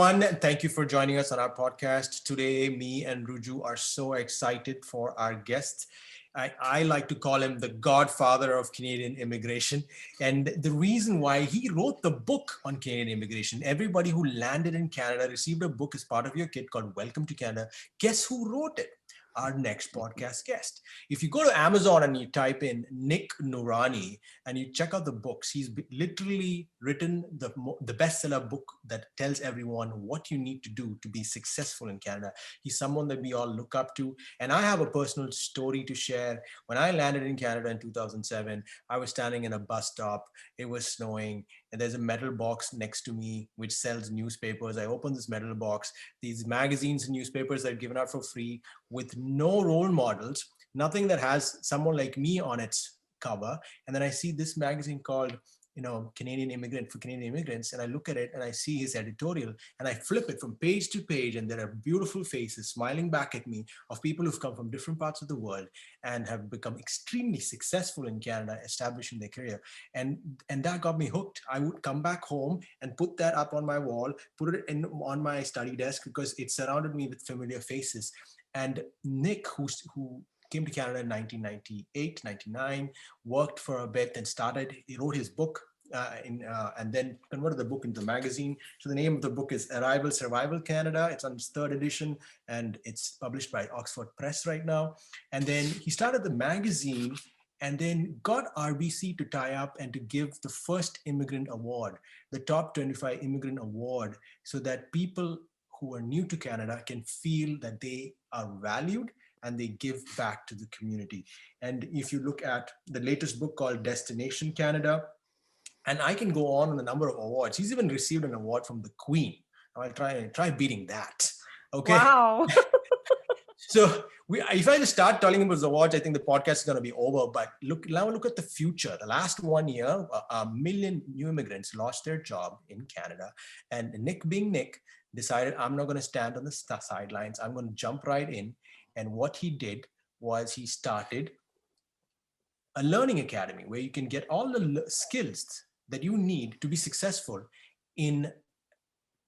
everyone. Thank you for joining us on our podcast. Today, me and Ruju are so excited for our guest. I like to call him the Godfather of Canadian Immigration. And the reason why he wrote the book on Canadian immigration, everybody who landed in Canada received a book as part of your kit called Welcome to Canada. Guess who wrote it? Our next podcast guest. If you go to Amazon and you type in Nick Noorani and you check out the books, he's literally written the bestseller book that tells everyone what you need to do to be successful in Canada. He's someone that we all look up to. And I have a personal story to share. When I landed in Canada in 2007, I was standing in a bus stop. It was snowing. And there's a metal box next to me which sells newspapers. I opened this metal box. These magazines and newspapers are given out for free with no role models, nothing that has someone like me on its cover. And then I see this magazine called, Canadian Immigrant for Canadian Immigrants. And I look at it and I see his editorial and I flip it from page to page. And there are beautiful faces smiling back at me of people who've come from different parts of the world and have become extremely successful in Canada, establishing their career. And that got me hooked. I would come back home and put that up on my wall, put it on my study desk because it surrounded me with familiar faces. And Nick, who came to Canada in 1998, 99, worked for a bit, and he wrote his book and then converted the book into a magazine. So the name of the book is Arrival Survival Canada. It's on its third edition and it's published by Oxford Press right now. And then he started the magazine and then got RBC to tie up and to give the first immigrant award, the top 25 immigrant award, so that people who are new to Canada can feel that they are valued and they give back to the community. And if you look at the latest book called Destination Canada, and I can go on a number of awards. He's even received an award from the Queen. I'll try beating that. Okay. Wow. So if I just start telling him about the awards, I think the podcast is going to be over. But now look at the future. The last 1 year, 1 million new immigrants lost their job in Canada. And Nick, being Nick, decided I'm not going to stand on the sidelines. I'm going to jump right in. And what he did was he started a learning academy where you can get all the skills that you need to be successful in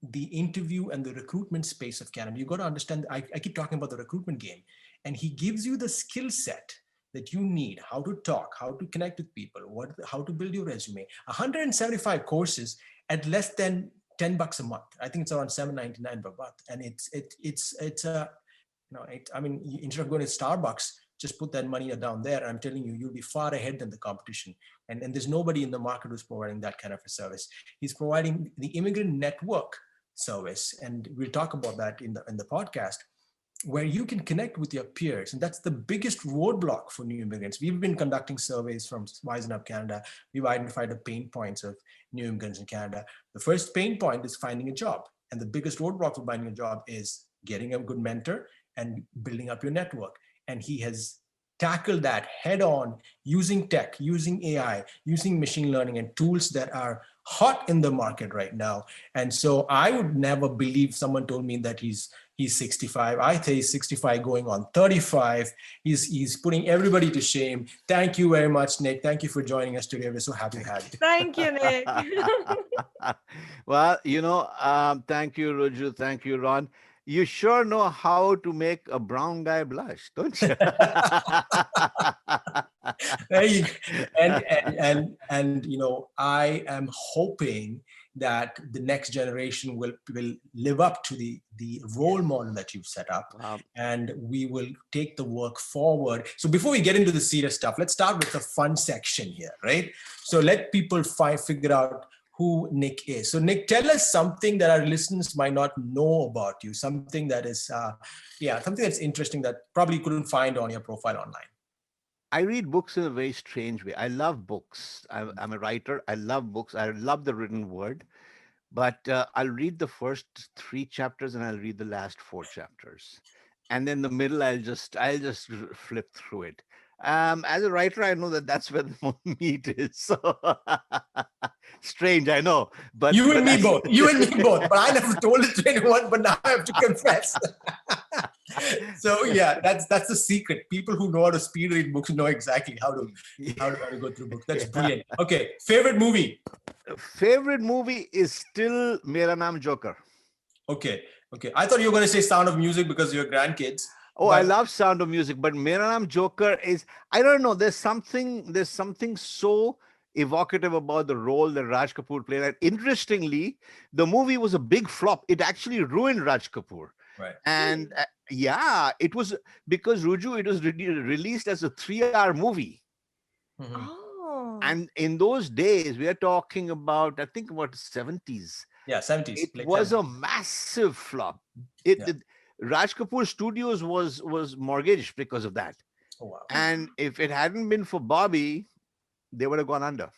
the interview and the recruitment space of Canada. You got to understand, I keep talking about the recruitment game, and he gives you the skill set that you need, how to talk, how to connect with people, how to build your resume. 175 courses at less than $10 a month. I think it's around $7.99 per month. And instead of going to Starbucks, just put that money down there. I'm telling you, you'll be far ahead than the competition. And there's nobody in the market who's providing that kind of a service. He's providing the immigrant network service. And we'll talk about that in the podcast, where you can connect with your peers. And that's the biggest roadblock for new immigrants. We've been conducting surveys from Wisen of Canada. We've identified the pain points of new immigrants in Canada. The first pain point is finding a job. And the biggest roadblock for finding a job is getting a good mentor and building up your network. And he has tackled that head on using tech, using AI, using machine learning and tools that are hot in the market right now. And so I would never believe someone told me that he's 65. I think he's 65 going on 35. He's putting everybody to shame. Thank you very much, Nick. Thank you for joining us today. We're so happy to have you. Thank you, Nick. Well, thank you, Ruju. Thank you, Ron. You sure know how to make a brown guy blush, don't you? There you go. And I am hoping that the next generation will live up to the role model that you've set up. Wow. And we will take the work forward. So before we get into the serious stuff, let's start with the fun section here, right? So let people figure out who Nick is. So Nick, tell us something that our listeners might not know about you, something that is, something that's interesting that probably you couldn't find on your profile online. I read books in a very strange way. I love books. I'm a writer. I love books. I love the written word. But I'll read the first 3 chapters and I'll read the last 4 chapters. And then the middle, I'll just flip through it. As a writer, I know that that's where the meat is. So strange, I know. But you and me both. But I never told it to anyone. But now I have to confess. So yeah, that's the secret. People who know how to speed read books know exactly how to go through books. That's brilliant. Okay, favorite movie. Favorite movie is still Mera Naam Joker. Okay. Okay. I thought you were going to say Sound of Music because of your grandkids, Oh, I but love Sound of Music, but Mera Naam Joker is, I don't know, there's something so evocative about the role that Raj Kapoor played. And interestingly, the movie was a big flop. It actually ruined Raj Kapoor. right. And yeah, it was because Ruju, it was released as a 3 hour movie. Mhm. Oh. And in those days, we are talking about, I think about 70s. Yeah, 70s, It late was 70s. a massive flop. It, Yeah. it Raj Kapoor Studios was mortgaged because of that. Oh, wow. And if it hadn't been for Bobby, they would have gone under.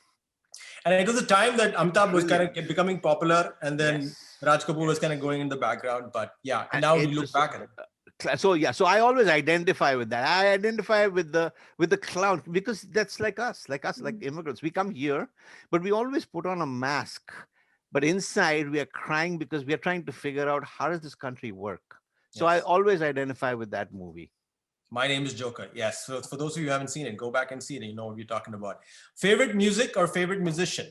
And it was a time that Amitabh was kind Brilliant. of becoming popular, and then Yes. Raj Kapoor was kind of Yes. going in the background. But yeah, and And now we it look was back at it. so yeah. So I always identify with that. I identify with the clown because that's like us, like immigrants. We come here, but we always put on a mask. But inside, we are crying because we are trying to figure out how does this country work. So I Yes. always identify with that movie. My Name is Joker. Yes. So for those of you who haven't seen it, go back and see it. And you know what we're talking about. Favorite music or favorite musician?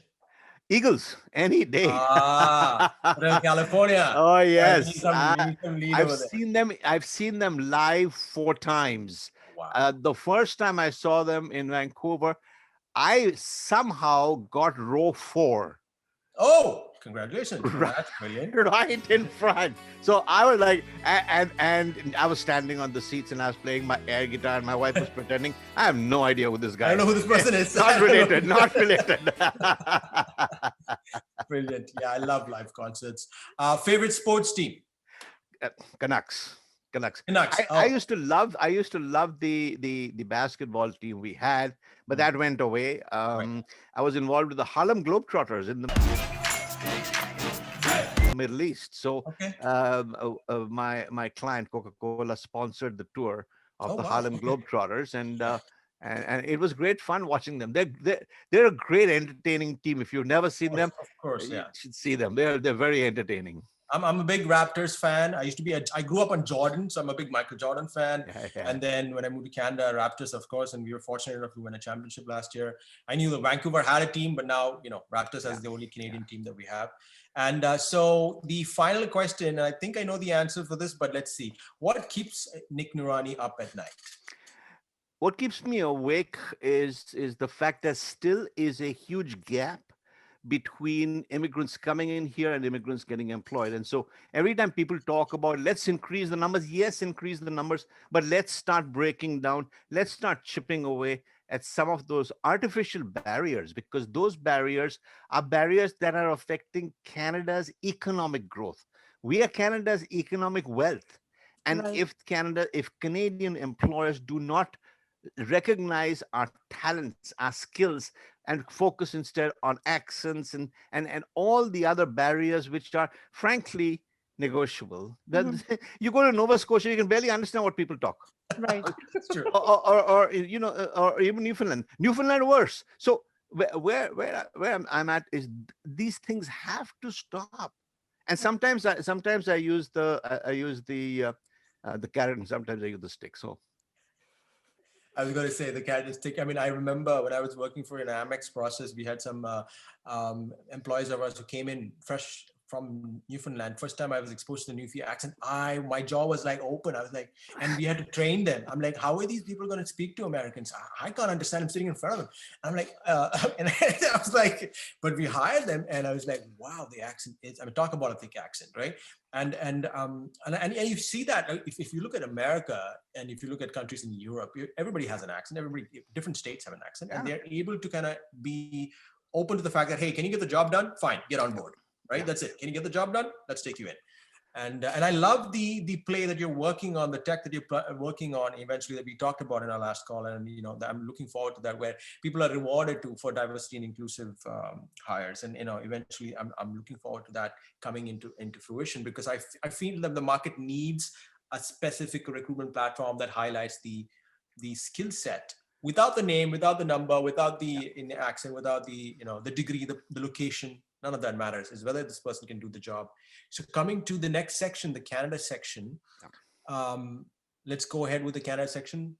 Eagles any day. Ah, Hotel California. Oh Yeah, we need yes, some, we need some lead I've over there. seen them. I've seen them live 4 times. Wow. The first time I saw them in Vancouver, I somehow got row 4, Oh, congratulations. right, That's brilliant. right in front. So I was like, and I was standing on the seats and I was playing my air guitar, and my wife was pretending I have no idea who this guy I is. don't know who this person is. Not related. Not related. Brilliant. Yeah, I love live concerts. Favorite sports team? Canucks. Canucks. Canucks. I Oh, used to love the basketball team we had, but that went away. right. I was involved with the Harlem Globetrotters in the Middle East. So Okay. my client Coca-Cola sponsored the tour of Oh, the wow. Harlem Okay. Globetrotters, and it was great fun watching them. They're a great entertaining team. If you've never seen them, Of course, you yeah. should see them. They're very entertaining. I'm a big Raptors fan. I grew up on Jordan, so I'm a big Michael Jordan fan. Yeah, yeah. And then when I moved to Canada, Raptors, of course, and we were fortunate enough to win a championship last year. I knew that Vancouver had a team, but now, Raptors Yeah, is the only Canadian yeah. team that we have. And so the final question, and I think I know the answer for this, but let's see. What keeps Nick Noorani up at night? What keeps me awake is the fact that still is a huge gap between immigrants coming in here and immigrants getting employed. And so every time people talk about let's increase the numbers, yes, increase the numbers, but let's start breaking down, let's start chipping away at some of those artificial barriers, because those barriers are barriers that are affecting Canada's economic growth. We are Canada's economic wealth. And Right. if Canadian employers do not recognize our talents, our skills, and focus instead on accents and all the other barriers which are frankly negotiable. Mhm. Then you go to Nova Scotia, you can barely understand what people talk. Right. That's true. Or or even Newfoundland worse. So where I'm at is these things have to stop. And sometimes I use the carrot, and sometimes I use the stick. So I was going to say the cat is thick. I mean, I remember when I was working for an Amex process, we had some employees of ours who came in fresh from Newfoundland. First time I was exposed to the Newfie accent, my jaw was like open. I was like, and we had to train them. I'm like, how are these people going to speak to Americans? I can't understand. I'm sitting in front of them. I'm like, and I was like, but we hired them, and I was like, wow, the accent is. I mean, talk about a thick accent, right? And you see that if you look at America and if you look at countries in Europe, everybody has an accent. Everybody, different states have an accent, and yeah, they're able to kind of be open to the fact that, hey, can you get the job done? Fine, get on board, right? Yeah. That's it. Can you get the job done? Let's take you in. And I love the play that you're working on, the tech that you're working on eventually that we talked about in our last call, and I'm looking forward to that, where people are rewarded for diversity and inclusive hires, and eventually I'm looking forward to that coming into fruition, because I feel that the market needs a specific recruitment platform that highlights the skill set without the name, without the number, without the in the accent, without the the degree, the location. None of that matters. Is whether this person can do the job. So coming to the next section, the Canada section. Yeah. Let's go ahead with the Canada section.